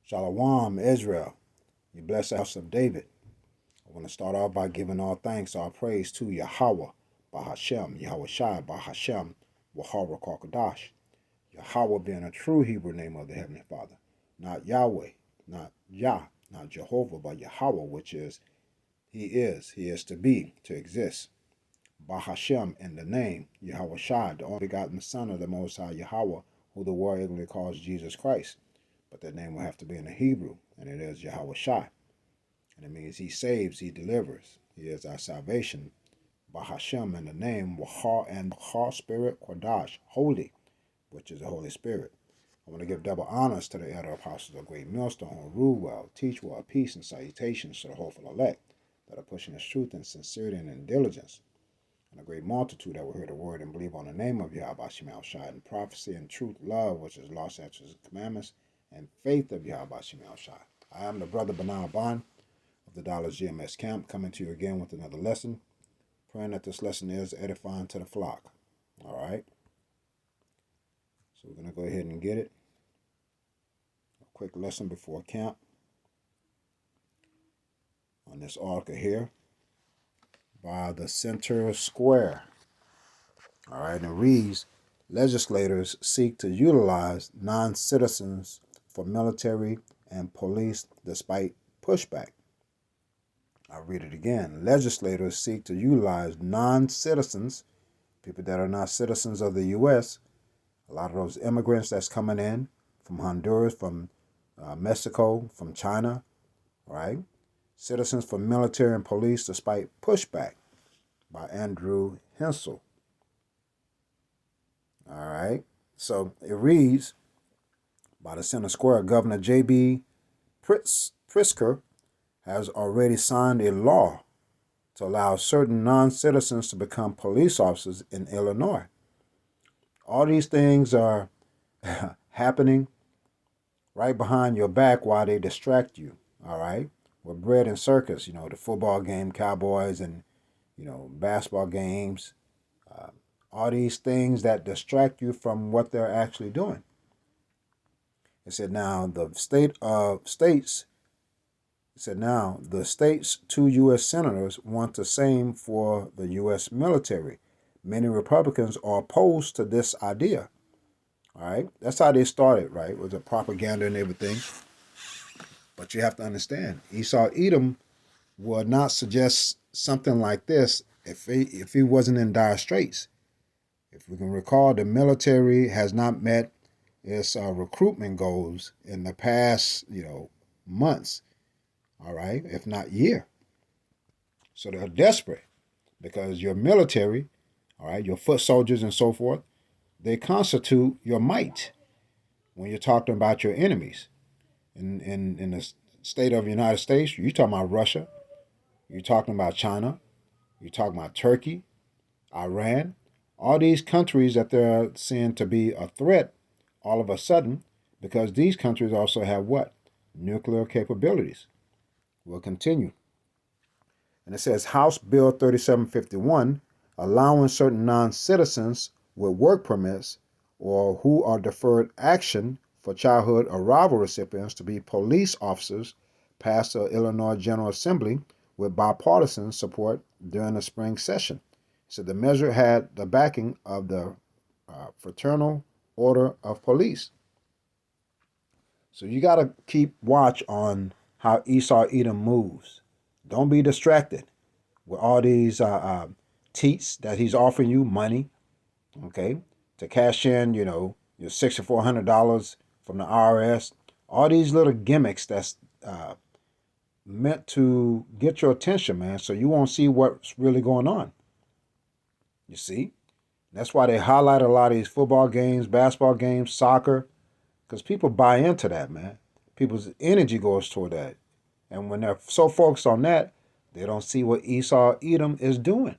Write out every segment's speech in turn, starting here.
Shalom, Israel. You bless the house of David. I want to start off by giving all thanks, all praise to Yahweh, Bahashem, Yahweh Shai, Bahashem, Wahara Kakadash. Yahweh being a true Hebrew name of the Heavenly Father. Not Yahweh, not Yah, not Jehovah, but Yahweh, which is He is to be, to exist. Bahashem in the name, Yahweh Shai, the only begotten Son of the Most High Yahweh, who the world ignorantly calls Jesus Christ. But that name will have to be in the Hebrew, and it is Yahweh Shai. And it means He saves, He delivers. He is our salvation. Bahashem in the name, Wahar and Wahar Spirit, Quadash, holy, which is the Holy Spirit. I want to give double honors to the elder apostles of Great Millstone who rule well, teach well, peace and salutations to the hopeful elect that are pushing His truth in sincerity and in diligence. And a great multitude that will hear the word and believe on the name of Yahweh Shemel Shai in prophecy and truth, love, which is law, statutes, and commandments, and faith of Yahweh Shemel Shai. I am the brother Benal Ban of the Dollars GMS Camp, coming to you again with another lesson, praying that this lesson is edifying to the flock. All right? So we're going to go ahead and get it. A quick lesson before camp on this article here by the center square. All right, and it reads, legislators seek to utilize non-citizens for military and police despite pushback. I'll read it again. Legislators seek to utilize non-citizens, people that are not citizens of the U.S., a lot of those immigrants that's coming in from Honduras, from Mexico, from China, right? Citizens for military and police despite pushback by Andrew Hensel. All right. So it reads, by the Center Square, Governor J.B. Pritzker has already signed a law to allow certain non-citizens to become police officers in Illinois. All these things are happening right behind your back while they distract you, all right? We're bred in circus, the football game, Cowboys, and, basketball games. All these things that distract you from what they're actually doing. It said now the state's two U.S. senators want the same for the U.S. military. Many Republicans are opposed to this idea. All right, that's how they started, right? With the propaganda and everything. But you have to understand, Esau Edom would not suggest something like this if he wasn't in dire straits. If we can recall, the military has not met its recruitment goals in the past, months, all right, if not year. So they're desperate because your military, all right, your foot soldiers and so forth, they constitute your might when you're talking about your enemies. In the state of the United States, you're talking about Russia, you're talking about China, you're talking about Turkey, Iran, all these countries that they're seeing to be a threat all of a sudden, because these countries also have what? Nuclear capabilities. We'll continue. And it says House Bill 3751, allowing certain non-citizens with work permits or who are deferred action for childhood arrival recipients to be police officers, passed the Illinois General Assembly with bipartisan support during the spring session. So the measure had the backing of the Fraternal Order of Police. So you got to keep watch on how Esau Edom moves. Don't be distracted with all these teats that he's offering you money, okay, to cash in, your $6,400 from the IRS. All these little gimmicks that's meant to get your attention, man, so you won't see what's really going on. You see? That's why they highlight a lot of these football games, basketball games, soccer, because people buy into that, man. People's energy goes toward that. And when they're so focused on that, they don't see what Esau Edom is doing.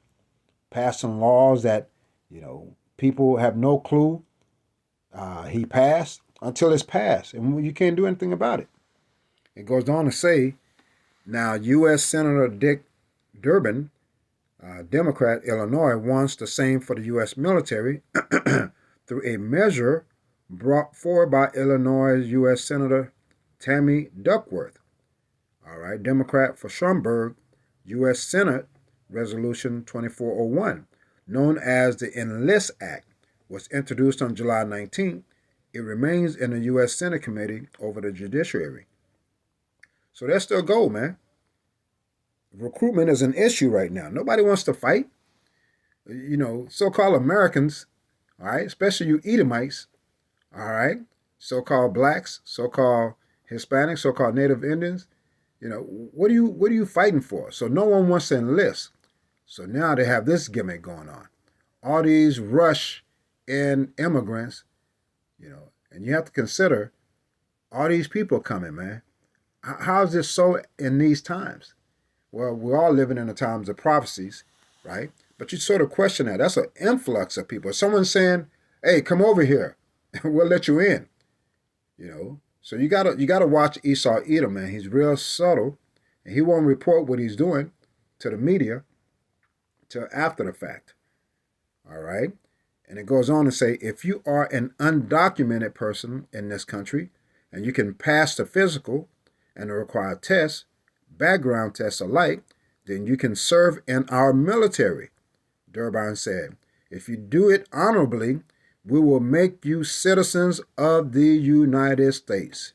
Passing laws that, people have no clue he passed until it's passed. And you can't do anything about it. It goes on to say, now U.S. Senator Dick Durbin, Democrat, Illinois, wants the same for the U.S. military through a measure brought forward by Illinois U.S. Senator Tammy Duckworth. All right, Democrat for Schaumburg, U.S. Senate Resolution 2401, known as the Enlist Act, was introduced on July 19th. It remains in the U.S. Senate Committee over the Judiciary. So that's still gold, man. Recruitment is an issue right now. Nobody wants to fight. So-called Americans, all right, especially you Edomites, all right, so-called blacks, so-called Hispanics, so-called Native Indians. What are you fighting for? So no one wants to enlist. So now they have this gimmick going on. All these rush in immigrants, and you have to consider all these people coming, man. How is this so in these times? Well, we're all living in the times of prophecies, right? But you sort of question that. That's an influx of people. Someone's saying, "Hey, come over here, and we'll let you in." So you gotta watch Esau Edom, man. He's real subtle, and he won't report what he's doing to the media till after the fact. All right, and it goes on to say, if you are an undocumented person in this country, and you can pass the physical and the required tests, background tests alike, then you can serve in our military. Durbin said, if you do it honorably, we will make you citizens of the United States.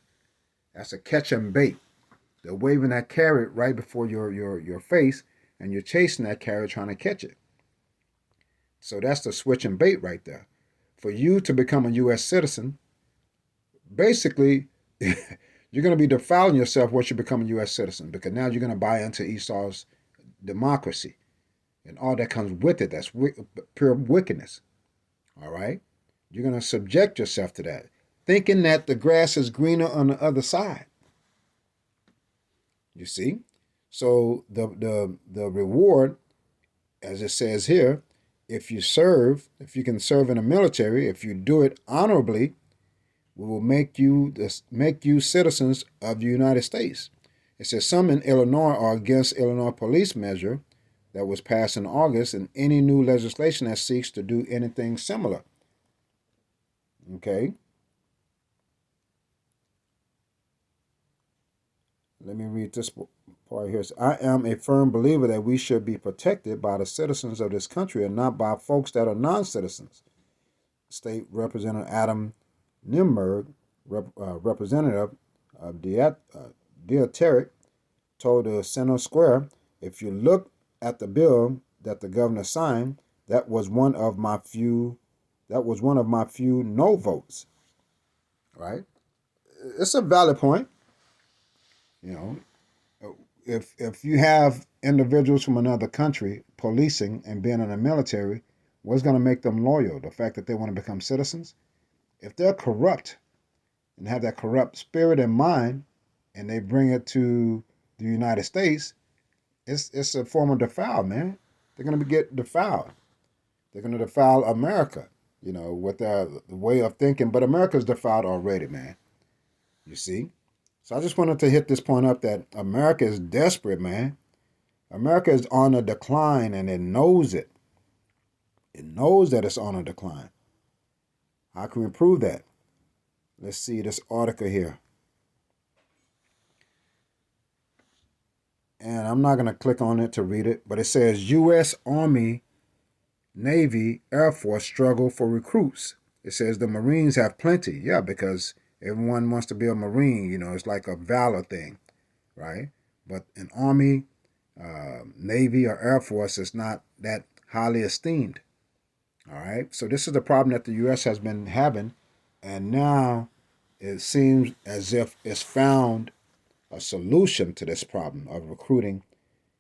That's a catch and bait. They're waving that carrot right before your face, and you're chasing that carrot trying to catch it. So that's the switch and bait right there. For you to become a U.S. citizen, basically, you're going to be defiling yourself once you become a U.S. citizen, because now you're going to buy into Esau's democracy and all that comes with it. That's pure wickedness. All right? You're going to subject yourself to that, thinking that the grass is greener on the other side. You see? So the reward, as it says here, if you can serve in the military, if you do it honorably, we will make you citizens of the United States. It says some in Illinois are against Illinois police measure that was passed in August and any new legislation that seeks to do anything similar. Okay. Let me read this part here. I am a firm believer that we should be protected by the citizens of this country and not by folks that are non-citizens. State Representative Adam Nimberg, representative of Deoteric, told the Center Square, if you look at the bill that the governor signed, that was one of my few no votes. Right? It's a valid point. If you have individuals from another country policing and being in the military, what's going to make them loyal? The fact that they want to become citizens? If they're corrupt and have that corrupt spirit in mind and they bring it to the United States, it's a form of defile, man. They're going to get defiled. They're going to defile America, with their way of thinking. But America's defiled already, man. You see? So I just wanted to hit this point up that America is desperate, man. America is on a decline, and it knows it. It knows that it's on a decline. How can we prove that? Let's see this article here. And I'm not going to click on it to read it, but it says U.S. Army, Navy, Air Force struggle for recruits. It says the Marines have plenty. Yeah, because everyone wants to be a Marine. It's like a valor thing, right? But an Army, Navy, or Air Force is not that highly esteemed. All right? So this is the problem that the U.S. has been having, and now it seems as if it's found a solution to this problem of recruiting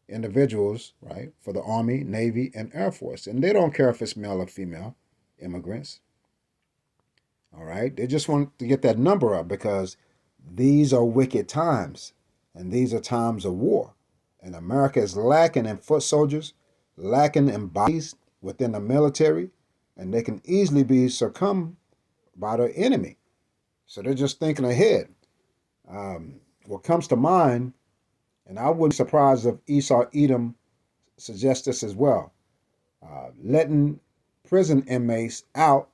individuals, right, for the Army, Navy, and Air Force. And they don't care if it's male or female immigrants. All right? They just want to get that number up because these are wicked times, and these are times of war. And America is lacking in foot soldiers, lacking in bodies within the military, and they can easily be succumbed by their enemy. So they're just thinking ahead. What comes to mind, and I wouldn't be surprised if Esau Edom suggests this as well, letting prison inmates out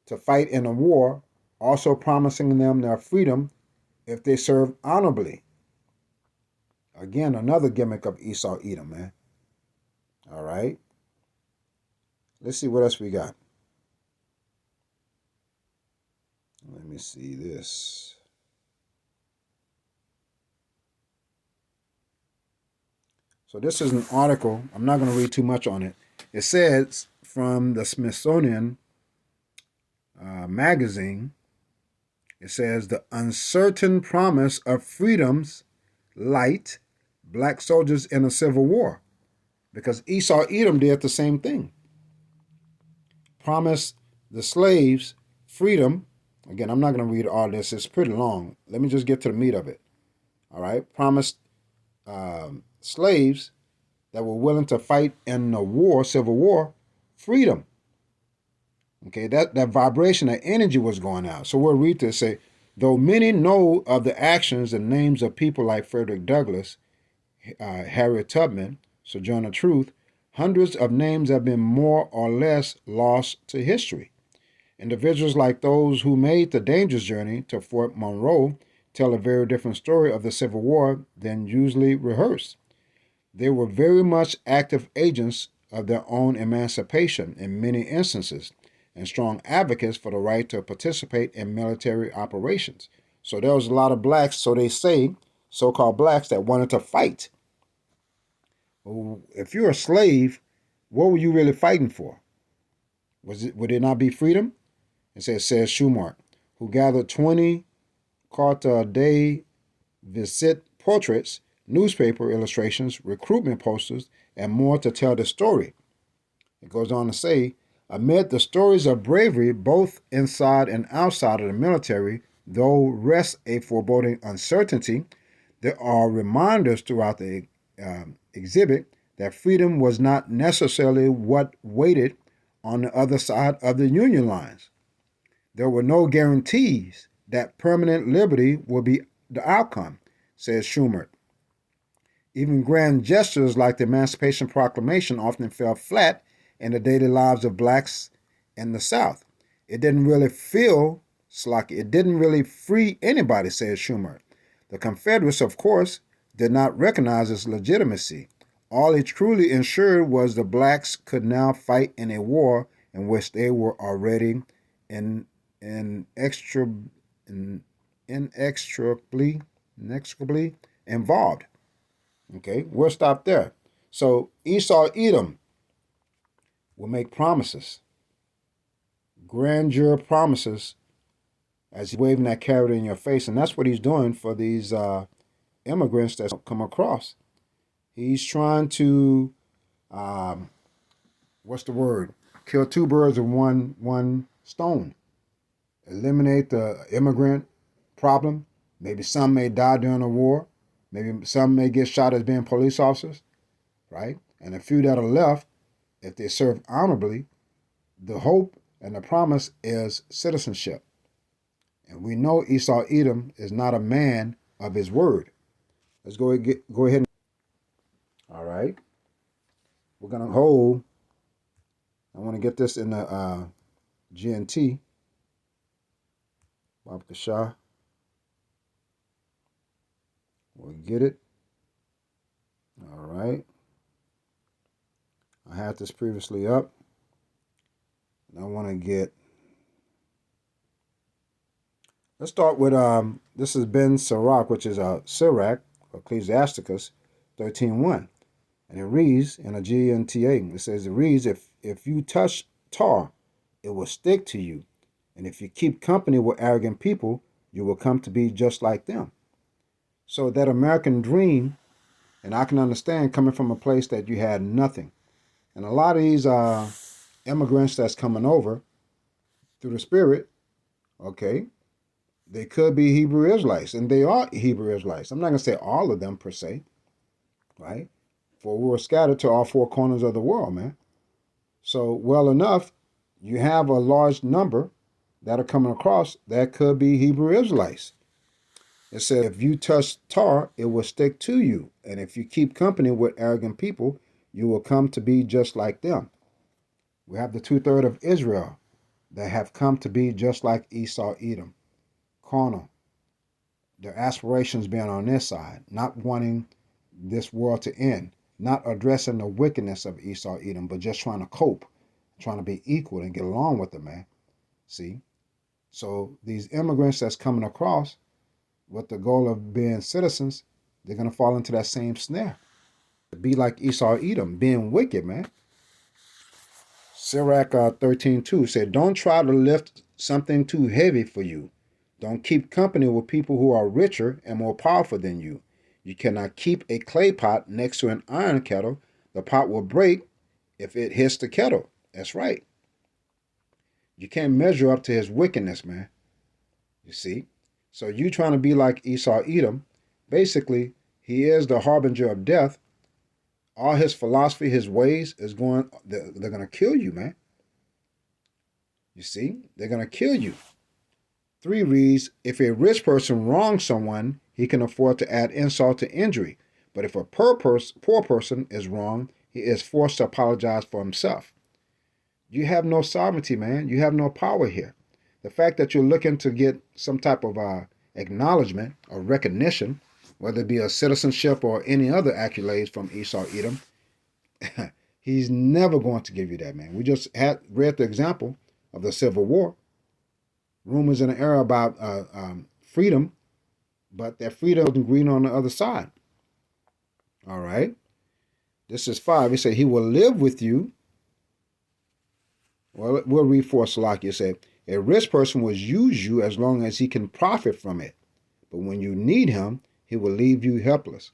to fight in a war, also promising them their freedom if they serve honorably. Again, another gimmick of Esau Edom, man. All right. Let's see what else we got. Let me see this. So this is an article. I'm not going to read too much on it. It says from the Smithsonian magazine, it says the uncertain promise of freedom's light black soldiers in a civil war. Because Esau Edom did the same thing. Promised the slaves freedom. Again, I'm not going to read all this. It's pretty long. Let me just get to the meat of it. All right. Promised slaves that were willing to fight in the war, civil war, freedom. Okay, that vibration, that energy was going out. So we'll read this. Say, though many know of the actions and names of people like Frederick Douglass, Harriet Tubman, Sojourner Truth, hundreds of names have been more or less lost to history. Individuals like those who made the dangerous journey to Fort Monroe tell a very different story of the Civil War than usually rehearsed. They were very much active agents of their own emancipation in many instances and strong advocates for the right to participate in military operations. So there was a lot of blacks, so they say, so-called blacks that wanted to fight. Well, if you're a slave, what were you really fighting for? Would it not be freedom? It says Schumart, who gathered 20 carte de visite portraits, newspaper illustrations, recruitment posters, and more to tell the story. It goes on to say, amid the stories of bravery both inside and outside of the military, though rests a foreboding uncertainty, there are reminders throughout the exhibit that freedom was not necessarily what waited on the other side of the Union lines. There were no guarantees that permanent liberty would be the outcome, says Schumart. Even grand gestures like the Emancipation Proclamation often fell flat in the daily lives of blacks in the South. It didn't really feel like it didn't really free anybody, says Schumart. The Confederates, of course, did not recognize its legitimacy. All it truly ensured was the blacks could now fight in a war in which they were already inextricably involved. Okay, we'll stop there. So Esau Edom will make promises, grandeur promises, as he's waving that carrot in your face, and that's what he's doing for these immigrants that come across. He's trying to, what's the word? Kill two birds with one stone. Eliminate the immigrant problem. Maybe some may die during the war. Maybe some may get shot as being police officers, right? And a few that are left, if they serve honorably, the hope and the promise is citizenship. And we know Esau Edom is not a man of his word. Let's go ahead. All right. We're going to hold. I want to get this in the GNT. Babka Shah. We'll get it. All right. I had this previously up. And I want to get. Let's start with this is Ben Sirach, which is Sirach, Ecclesiasticus 13:1. And it reads in a GNTA. It says it reads, if you touch tar, it will stick to you. And if you keep company with arrogant people, you will come to be just like them. So that American dream, and I can understand coming from a place that you had nothing. And a lot of these immigrants that's coming over through the Spirit, okay, they could be Hebrew Israelites, and they are Hebrew Israelites. I'm not going to say all of them per se, right? For we were scattered to all four corners of the world, man. So, well enough, you have a large number that are coming across that could be Hebrew Israelites. It said, if you touch tar, it will stick to you. And if you keep company with arrogant people, you will come to be just like them. We have the 2/3 of Israel that have come to be just like Esau Edom. Carnal, their aspirations being on this side, not wanting this world to end, not addressing the wickedness of Esau, Edom, but just trying to cope, trying to be equal and get along with them, man. See? So these immigrants that's coming across with the goal of being citizens, they're going to fall into that same snare. Be like Esau, Edom, being wicked, man. Sirach 13:2 said, don't try to lift something too heavy for you. Don't keep company with people who are richer and more powerful than you. You cannot keep a clay pot next to an iron kettle. The pot will break if it hits the kettle. That's right. You can't measure up to his wickedness, man. You see? So you trying to be like Esau, Edom, basically, he is the harbinger of death. All his philosophy, his ways they're going to kill you, man. You see? They're going to kill you. 3 reads, if a rich person wrongs someone, he can afford to add insult to injury. But if a poor person is wronged, he is forced to apologize for himself. You have no sovereignty, man. You have no power here. The fact that you're looking to get some type of acknowledgement or recognition, whether it be a citizenship or any other accolades from Esau, Edom, he's never going to give you that, man. We just read the example of the Civil War. Rumors in the era about freedom, but that freedom wasn't green on the other side. All right. This is 5. He said, he will live with you. Well, we'll read 4 Salaki. It said, a rich person will use you as long as he can profit from it. But when you need him, he will leave you helpless.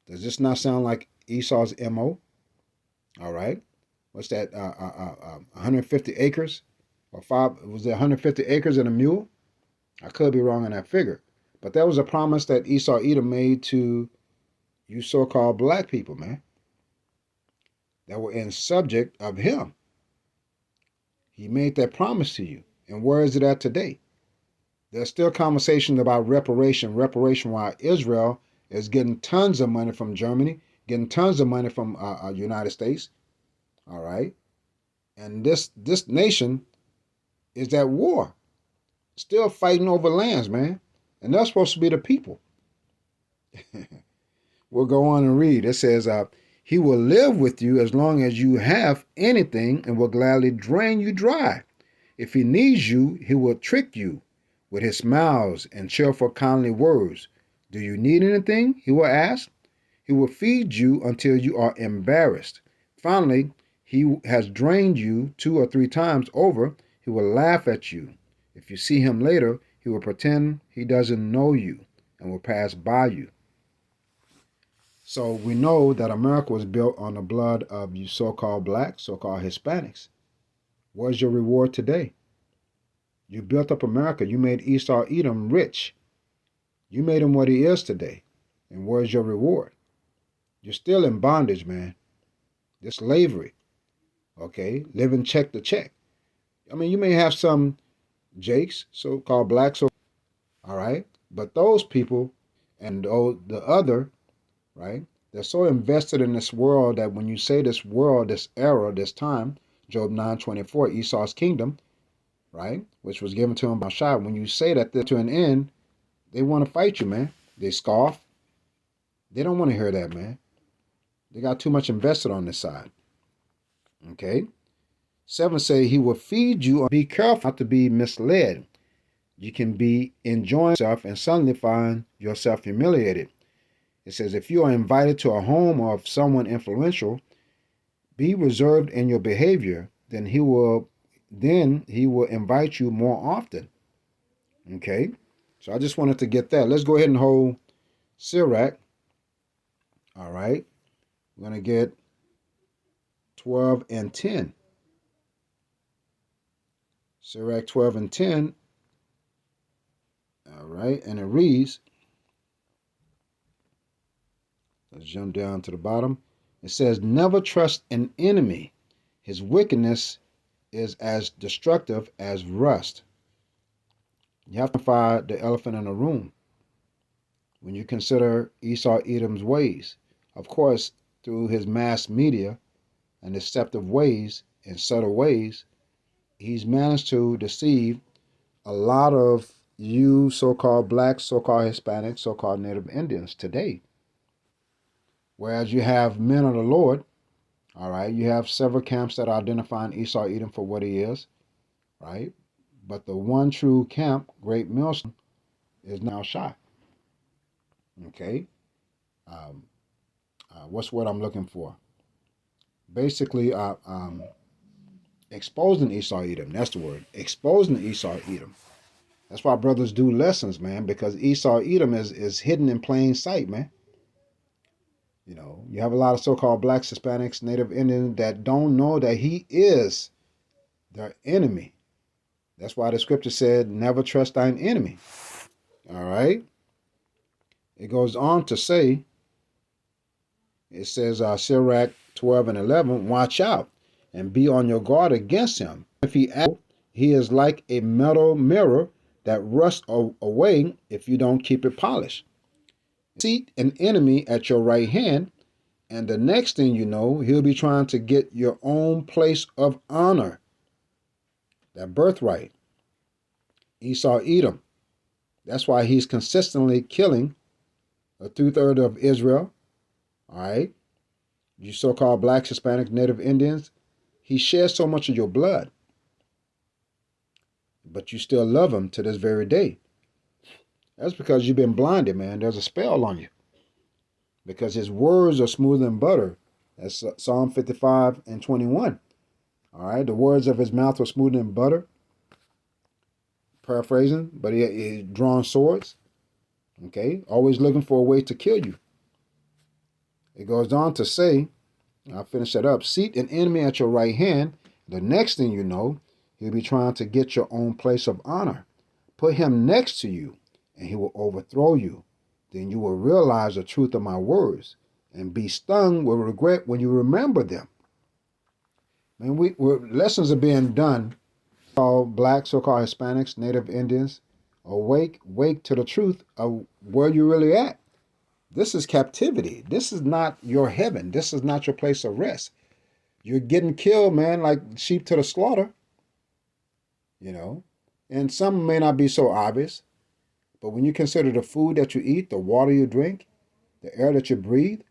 Does this not sound like Esau's MO? All right. What's that? 150 acres? Or 5, was it 150 acres and a mule? I could be wrong on that figure. But that was a promise that Esau Edom made to you so-called black people, man, that were in subject of him. He made that promise to you. And where is it at today? There's still conversations about reparation while Israel is getting tons of money from Germany, getting tons of money from United States. All right. And this nation is at war, still fighting over lands, man. And they're supposed to be the people. We'll go on and read. It says, he will live with you as long as you have anything and will gladly drain you dry. If he needs you, he will trick you with his smiles and cheerful, kindly words. Do you need anything? He will ask. He will feed you until you are embarrassed. Finally, he has drained you 2 or 3 times over. He will laugh at you. If you see him later, he will pretend he doesn't know you and will pass by you. So we know that America was built on the blood of you so-called blacks, so-called Hispanics. What's your reward today? You built up America. You made Esau Edom rich. You made him what he is today. And where's your reward? You're still in bondage, man. This slavery. Okay? Living check to check. I mean, you may have some Jakes, so-called blacks, all right? But those people and the other, right? They're so invested in this world that when you say this world, this era, this time, Job 9:24, Esau's kingdom, right? Which was given to him by Shai. When you say that they're to an end, they want to fight you, man. They scoff. They don't want to hear that, man. They got too much invested on this side. Okay? 7 say he will feed you. Be careful not to be misled. You can be enjoying yourself and suddenly find yourself humiliated. It says if you are invited to a home of someone influential, be reserved in your behavior. Then he will invite you more often. Okay? So I just wanted to get that. Let's go ahead and hold Sirach. All right. We're going to get 12 and 10. Sirach 12 and 10. All right. And it reads, let's jump down to the bottom. It says, never trust an enemy. His wickedness is as destructive as rust. You have to find the elephant in the room when you consider Esau Edom's ways. Of course, through his mass media and deceptive ways and subtle ways, he's managed to deceive a lot of you so-called blacks, so-called Hispanics, so-called Native Indians today. Whereas you have men of the Lord, all right, you have several camps that are identifying Esau Edom for what he is, right? But the one true camp, Great Millstone, is now shot. Okay? Um, what's what I'm looking for? Basically, exposing Esau Edom. That's the word. Exposing Esau Edom. That's why brothers do lessons, man, because Esau Edom is hidden in plain sight, man. You know, you have a lot of so-called blacks, Hispanics, Native Indians that don't know that he is their enemy. That's why the scripture said, never trust thine enemy. All right? It goes on to say, it says, Sirach 12 and 11, watch out and be on your guard against him. If he is like a metal mirror that rusts away if you don't keep it polished. Seat an enemy at your right hand, and the next thing you know, he'll be trying to get your own place of honor, that birthright. Esau Edom. That's why he's consistently killing a two-thirds of Israel. All right? You so-called blacks, Hispanic, Native Indians. He shares so much of your blood. But you still love him to this very day. That's because you've been blinded, man. There's a spell on you. Because his words are smoother than butter. That's Psalm 55 and 21. All right? The words of his mouth are smoother than butter. Paraphrasing, but he drawn swords. Okay? Always looking for a way to kill you. It goes on to say, I'll finish that up. Seat an enemy at your right hand. The next thing you know, he'll be trying to get your own place of honor. Put him next to you, and he will overthrow you. Then you will realize the truth of my words and be stung with regret when you remember them. Man, lessons are being done. So-called blacks, so-called Hispanics, Native Indians, wake to the truth of where you're really at. This is captivity. This is not your heaven. This is not your place of rest. You're getting killed, man, like sheep to the slaughter, you know. And some may not be so obvious, but when you consider the food that you eat, the water you drink, the air that you breathe,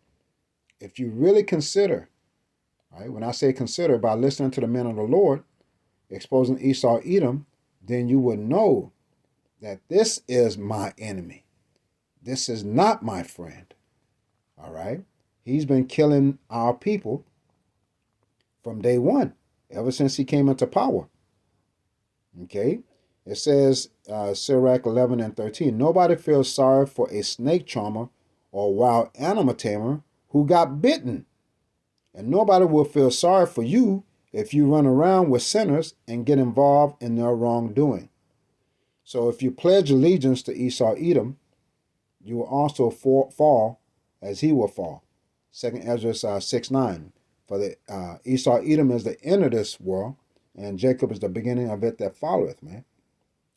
if you really consider, right, when I say consider, by listening to the men of the Lord, exposing Esau Edom, then you would know that this is my enemy. This is not my friend. All right? He's been killing our people from day one, ever since he came into power. Okay? It says, Sirach 11 and 13, nobody feels sorry for a snake charmer or wild animal tamer who got bitten. And nobody will feel sorry for you if you run around with sinners and get involved in their wrongdoing. So if you pledge allegiance to Esau Edom, you will also fall as he will fall. 2nd Ezra 6:9. For the Esau Edom is the end of this world, and Jacob is the beginning of it that followeth, man.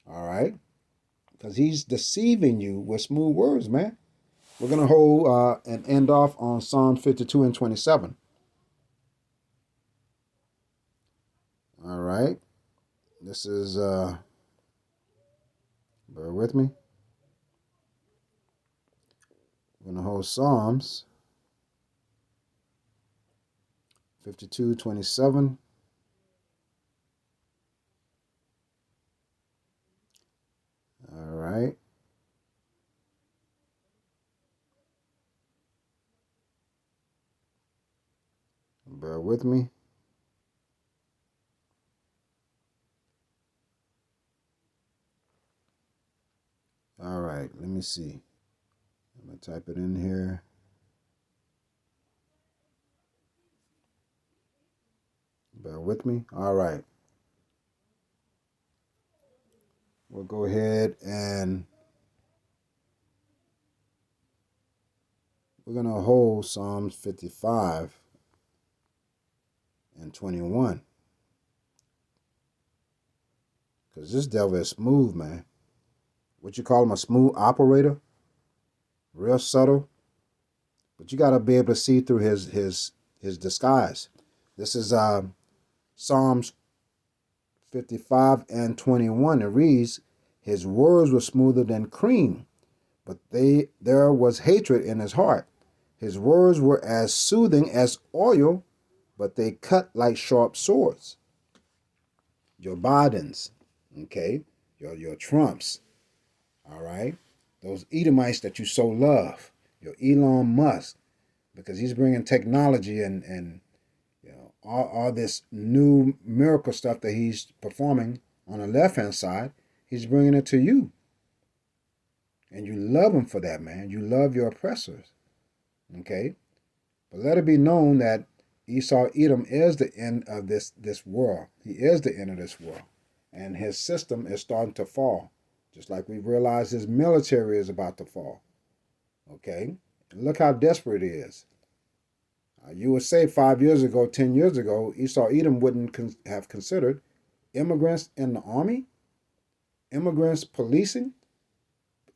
All right? Because he's deceiving you with smooth words, man. We're going to hold and end off on Psalm 52 and 27. All right? This is, bear with me. We're going to hold Psalms 52:27. All right. Bear with me. All right, let me see. I'm going to type it in here. Bear with me. All right. We'll go ahead and we're going to hold Psalms 55 and 21. Because this devil is smooth, man. What you call him, a smooth operator? Real subtle. But you got to be able to see through his disguise. This is Psalms 55 and 21. It reads, His words were smoother than cream, but there was hatred in his heart. His words were as soothing as oil, but they cut like sharp swords. Your Bidens, okay, your Trumps, all right, those Edomites that you so love, your Elon Musk, because he's bringing technology and all this new miracle stuff that he's performing on the left hand side, he's bringing it to you. And you love him for that, man. You love your oppressors. Okay? But let it be known that Esau Edom is the end of this world. He is the end of this world. And his system is starting to fall. Just like we realize his military is about to fall. Okay? And look how desperate he is. You would say 5 years ago, 10 years ago, Esau Edom wouldn't have considered immigrants in the army, immigrants policing.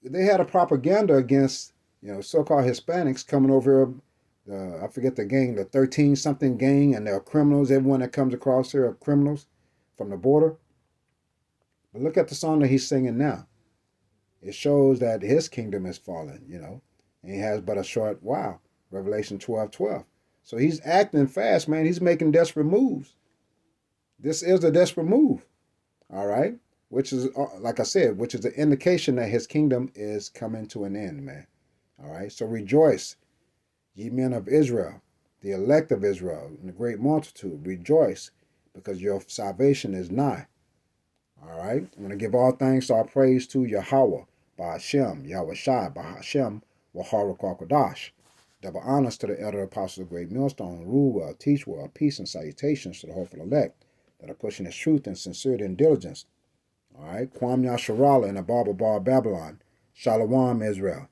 They had a propaganda against, so-called Hispanics coming over here. I forget the gang, the 13-something gang, and they're criminals. Everyone that comes across here are criminals from the border. But look at the song that he's singing now. It shows that his kingdom is falling, and he has but a short while. Revelation 12:12. So he's acting fast, man. He's making desperate moves. This is a desperate move, all right? Which is, like I said, which is an indication that his kingdom is coming to an end, man. All right? So rejoice, ye men of Israel, the elect of Israel, and the great multitude. Rejoice, because your salvation is nigh. All right? I'm going to give all thanks, all praise to Yahweh, Ba'ashem, Yahweh Shai, Ba'ashem, Wahara Kwakadash. Double honors to the elder apostles of Great Millstone, rule well, teach well, peace and salutations to the hopeful elect that are pushing his truth and sincerity and diligence. All right, Kwam Yasharala in the Baba Bar Babylon. Shalom, Israel.